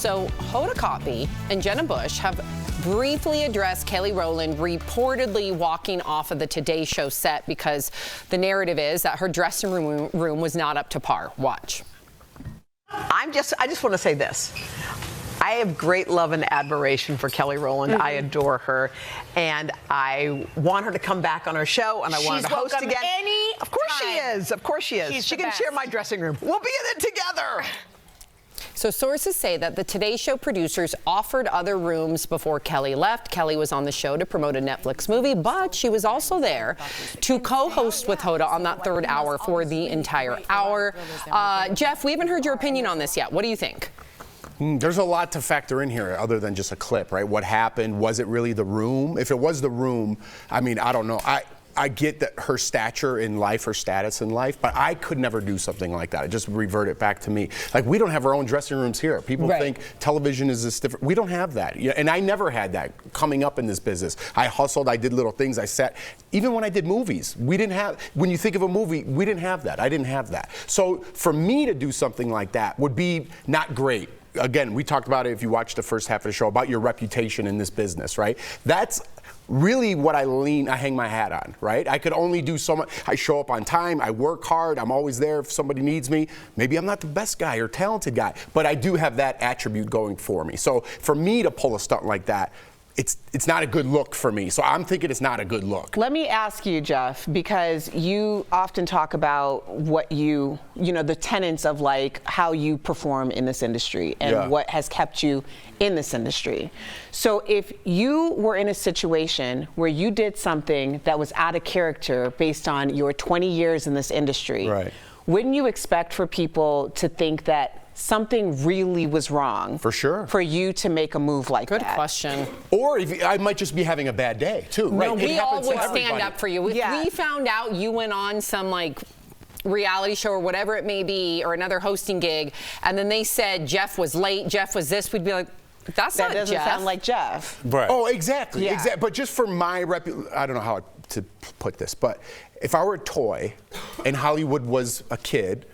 So Hoda Kotb and Jenna have briefly addressed Kelly Rowland reportedly walking off of the Today Show set because the narrative is that her dressing room was not up to par. Watch. I just want to say this. I have great love and admiration for Kelly Rowland. I adore her, and I want her to come back on our show, and I want her to host again. Of course she is. Of course she is. She can share my dressing room. We'll be in it together. So sources say that the Today Show producers offered other rooms before Kelly left. Kelly was on the show to promote a Netflix movie, but she was also there to co-host with Hoda on that third hour for the entire hour. Jeff, we haven't heard your opinion on this yet. What do you think? There's a lot to factor in here other than just a clip, right? What happened? Was it really the room? If it was the room, I mean, I don't know. I get that her stature in life, her status in life, but I could never do something like that. I just revert it back to me. Like, we don't have our own dressing rooms here. People think television is this different. We don't have that. And I never had that coming up in this business. I hustled, I did little things, I sat. Even when I did movies, we didn't have, when you think of a movie, we didn't have that. I didn't have that. So for me to do something like that would be not great. Again, we talked about it if you watched the first half of the show about your reputation in this business, right? That's really what I hang my hat on, right? I could only do so much. I show up on time, I work hard, I'm always there if somebody needs me. Maybe I'm not the best guy or talented guy, but I do have that attribute going for me. So for me to pull a stunt like that, it's not a good look for me. So I'm thinking it's not a good look. Let me ask you, Jeff, because you often talk about what you know, the tenets of like how you perform in this industry and what has kept you in this industry. So if you were in a situation where you did something that was out of character based on your 20 years in this industry, wouldn't you expect for people to think that something really was wrong? For sure. For you to make a move like that? Good question. Or if I might just be having a bad day, too. No, right? we all would stand up for you. If we found out you went on some, like, reality show or whatever it may be, or another hosting gig, and then they said Jeff was late, Jeff was this, we'd be like, that's not Jeff. That doesn't sound like Jeff. Right. Oh, exactly. Exactly. But just for my I don't know how to put this, but if I were a toy and Hollywood was a kid,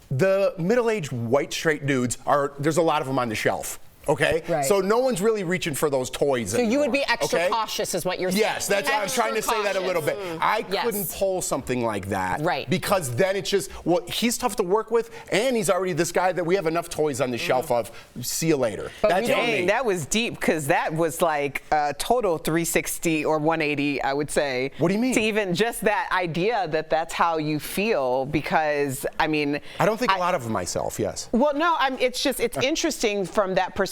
the middle-aged white straight dudes there's a lot of them on the shelf. Okay? So no one's really reaching for those toys anymore. So you would be extra cautious is what you're saying. Yes, that's I'm trying to say that a little bit. I couldn't pull something like that. Because then it's just, well, he's tough to work with, and he's already this guy that we have enough toys on the shelf of. See you later. But that's dang, that was deep, because that was like a total 360 or 180, I would say. What do you mean? To even just that idea that that's how you feel, because, I mean. I don't think a lot of myself, yes. Well, no, it's interesting from that perspective,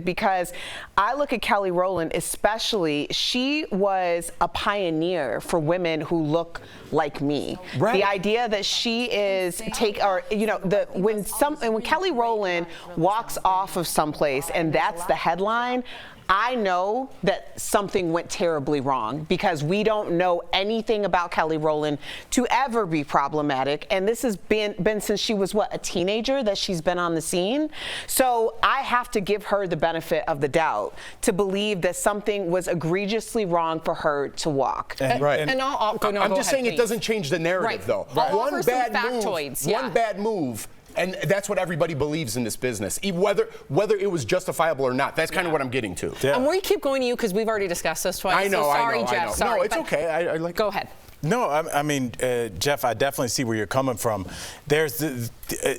because I look at Kelly Rowland, especially, she was a pioneer for women who look like me. The idea that she is when Kelly Rowland walks off of someplace and that's the headline, I know that something went terribly wrong, because we don't know anything about Kelly Rowland to ever be problematic. And this has been since she was, a teenager that she's been on the scene. So I have to give her the benefit of the doubt to believe that something was egregiously wrong for her to walk. I'm just saying it doesn't change the narrative, though. One bad move. And that's what everybody believes in this business, whether it was justifiable or not. That's kind of what I'm getting to. And we keep going to you because we've already discussed this twice. I know, Jeff. I know. Sorry, no, it's okay. Go ahead. No, I mean, Jeff, I definitely see where you're coming from.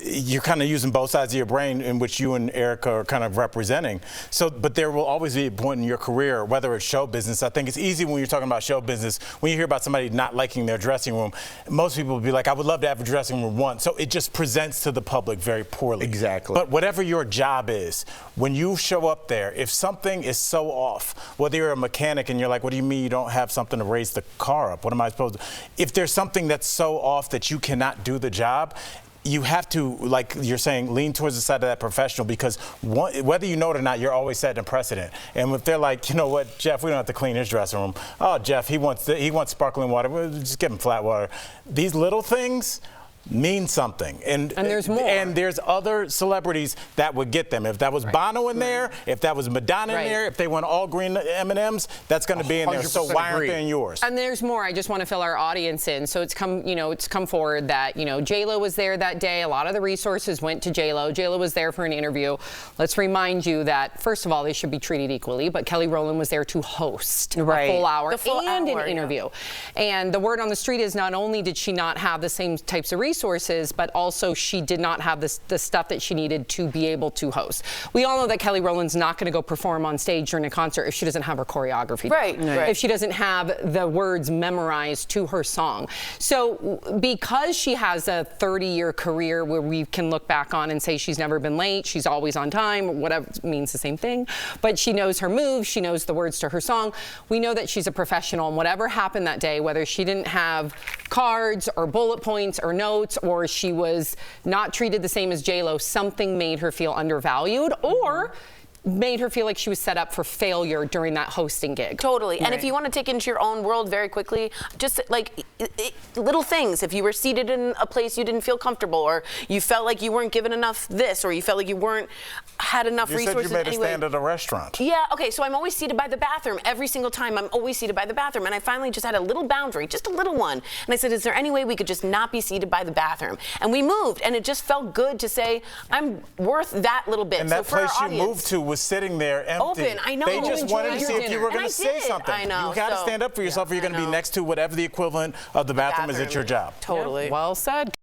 You're kind of using both sides of your brain, in which you and Erica are kind of representing. So, but there will always be a point in your career, whether it's show business. I think it's easy when you're talking about show business, when you hear about somebody not liking their dressing room, most people will be like, I would love to have a dressing room once. So it just presents to the public very poorly. Exactly. But whatever your job is, when you show up there, if something is so off, whether you're a mechanic and you're like, what do you mean you don't have something to raise the car up? What am I supposed to? If there's something that's so off that you cannot do the job, you have to, like you're saying, lean towards the side of that professional, because whether you know it or not, you're always setting a precedent. And if they're like, you know what, Jeff, we don't have to clean his dressing room. Oh, Jeff, he wants sparkling water. We'll just give him flat water. These little things means something. And there's more. And there's other celebrities that would get them. If that was Bono in there, if that was Madonna in there, if they went all green M&Ms, that's going to be in there. So why aren't they in yours? And there's more. I just want to fill our audience in. So it's come forward that, J-Lo was there that day. A lot of the resources went to J-Lo. J-Lo was there for an interview. Let's remind you that, first of all, they should be treated equally, but Kelly Rowland was there to host a full hour and an interview. And the word on the street is not only did she not have the same types of resources, but also she did not have the stuff that she needed to be able to host. We all know that Kelly Rowland's not going to go perform on stage during a concert if she doesn't have her choreography down. If she doesn't have the words memorized to her song. So because she has a 30-year career where we can look back on and say she's never been late, she's always on time, whatever, means the same thing, but she knows her moves, she knows the words to her song. We know that she's a professional, and whatever happened that day, whether she didn't have cards or bullet points or notes, or she was not treated the same as J-Lo, something made her feel undervalued or made her feel like she was set up for failure during that hosting gig. Totally. And if you want to take into your own world very quickly, just like little things. If you were seated in a place you didn't feel comfortable, or you felt like you weren't given enough this, or you felt like you had enough resources. You said you made a stand at a restaurant. Yeah, okay, so I'm always seated by the bathroom. Every single time I'm always seated by the bathroom. And I finally just had a little boundary, just a little one. And I said, is there any way we could just not be seated by the bathroom? And we moved, and it just felt good to say, I'm worth that little bit. And that place you moved to was sitting there empty. Open, I know. They just wanted to see if you were going to say something. I know. You got to stand up for yourself, or you're going to be next to whatever the equivalent of the bathroom is at your job. Totally. Yeah, well said.